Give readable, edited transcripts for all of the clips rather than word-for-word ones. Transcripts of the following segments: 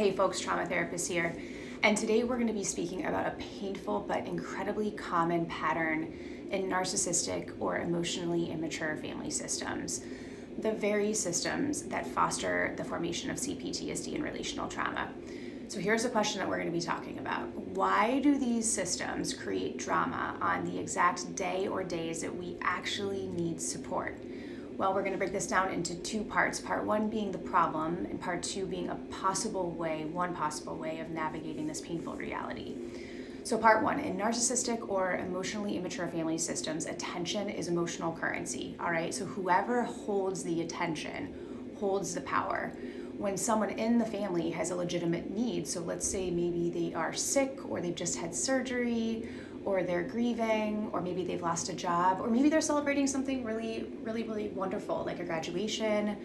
Hey folks, trauma therapist here, and today we're going to be speaking about a painful but incredibly common pattern in narcissistic or emotionally immature family systems, the very systems that foster the formation of CPTSD and relational trauma. So here's a question that we're going to be talking about. Why do these systems create drama on the exact day or days that we actually need support? Well, we're going to break this down into two parts. Part one being the problem, and part two being one possible way of navigating this painful reality. So part one, in narcissistic or emotionally immature family systems, attention is emotional currency, all right? So whoever holds the attention holds the power. When someone in the family has a legitimate need, so let's say maybe they are sick or they've just had surgery, or they're grieving, or maybe they've lost a job, or maybe they're celebrating something really wonderful, like a graduation,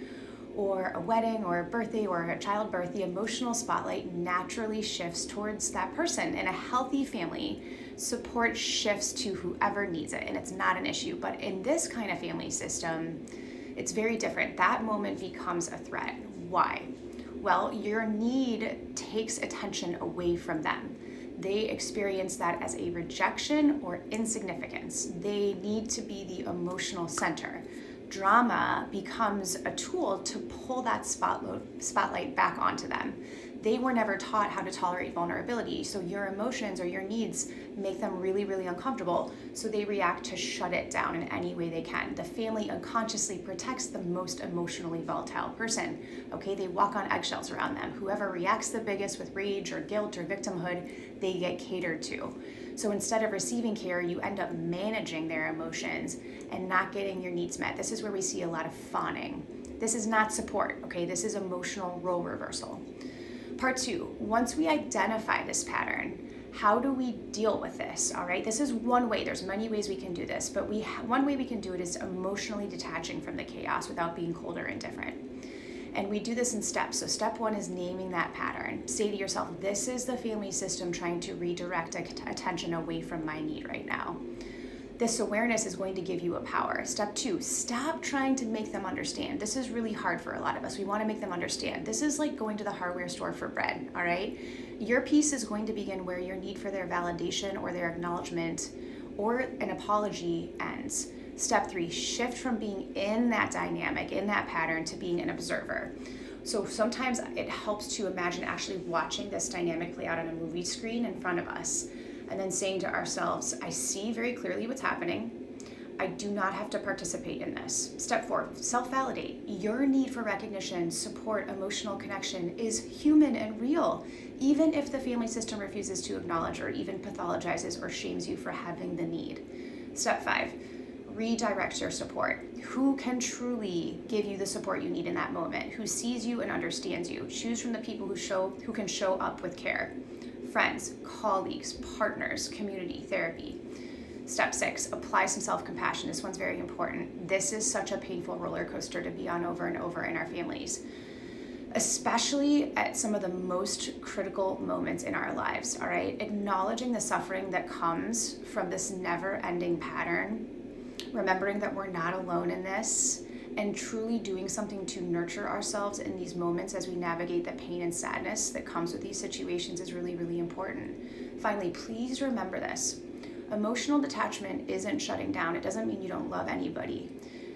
or a wedding, or a birthday, or a childbirth, the emotional spotlight naturally shifts towards that person. In a healthy family, support shifts to whoever needs it, and it's not an issue. But in this kind of family system, it's very different. That moment becomes a threat. Why? Well, your need takes attention away from them. They experience that as a rejection or insignificance. They need to be the emotional center. Drama becomes a tool to pull that spotlight back onto them. They were never taught how to tolerate vulnerability, so your emotions or your needs make them really uncomfortable, so they react to shut it down in any way they can. The family unconsciously protects the most emotionally volatile person, okay? They walk on eggshells around them. Whoever reacts the biggest with rage or guilt or victimhood, they get catered to. So instead of receiving care, you end up managing their emotions and not getting your needs met. This is where we see a lot of fawning. This is not support, okay? This is emotional role reversal. Part two, once we identify this pattern, how do we deal with this, all right? This is one way. There's many ways we can do this, but one way we can do it is emotionally detaching from the chaos without being cold or indifferent. And we do this in steps. So step one is naming that pattern. Say to yourself, this is the family system trying to redirect attention away from my need right now. This awareness is going to give you a power. Step two, stop trying to make them understand. This is really hard for a lot of us. We want to make them understand. This is like going to the hardware store for bread, all right? Your piece is going to begin where your need for their validation or their acknowledgement or an apology ends. Step three, shift from being in that dynamic, in that pattern, to being an observer. So sometimes it helps to imagine actually watching this dynamic play out on a movie screen in front of us, and then saying to ourselves, I see very clearly what's happening. I do not have to participate in this. Step four, self-validate. Your need for recognition, support, emotional connection is human and real, even if the family system refuses to acknowledge or even pathologizes or shames you for having the need. Step five, redirect your support. Who can truly give you the support you need in that moment? Who sees you and understands you? Choose from the people who can show up with care. Friends, colleagues, partners, community, therapy. Step six, apply some self-compassion. This one's very important. This is such a painful roller coaster to be on over and over in our families, especially at some of the most critical moments in our lives, all right? Acknowledging the suffering that comes from this never-ending pattern, remembering that we're not alone in this, and truly doing something to nurture ourselves in these moments as we navigate the pain and sadness that comes with these situations is really important. Finally, please remember this. Emotional detachment isn't shutting down. It doesn't mean you don't love anybody.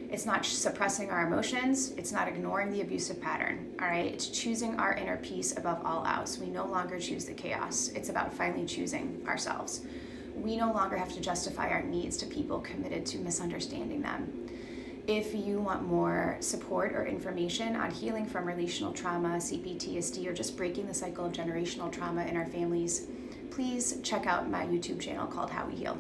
It's not suppressing our emotions. It's not ignoring the abusive pattern, all right? It's choosing our inner peace above all else. We no longer choose the chaos. It's about finally choosing ourselves. We no longer have to justify our needs to people committed to misunderstanding them. If you want more support or information on healing from relational trauma, CPTSD, or just breaking the cycle of generational trauma in our families, please check out my YouTube channel called How We Heal.